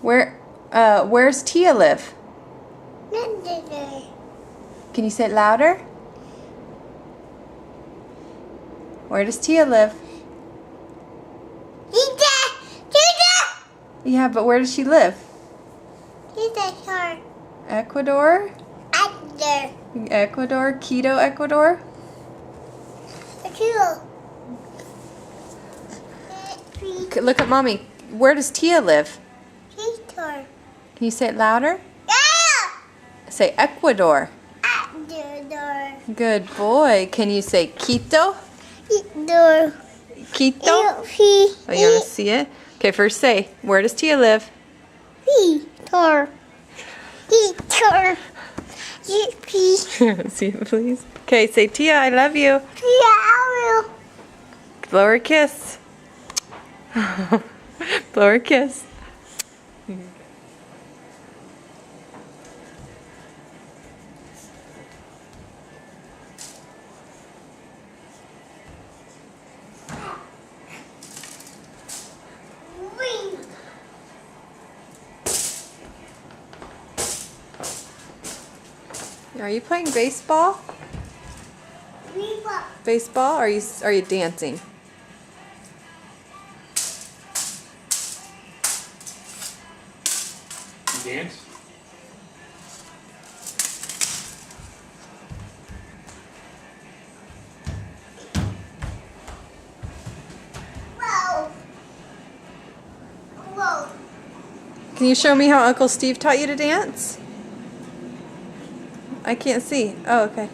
Where's Tia live? Can you say it louder? Where does Tia live? Yeah, but where does she live? Ecuador? Ecuador? Quito, Ecuador? Look at Mommy. Where does Tia live? Can you say it louder? Say Ecuador. Good boy. Can you say Quito? Quito? Oh, you want to see it? Okay, first say, where does Tia live? See it, please. Okay, say, Tia, I love you. Blow her a kiss. Blow her a kiss. Are you playing baseball? Baseball? Or are you dancing? You dance? Can you show me how Uncle Steve taught you to dance? I can't see. Oh, okay.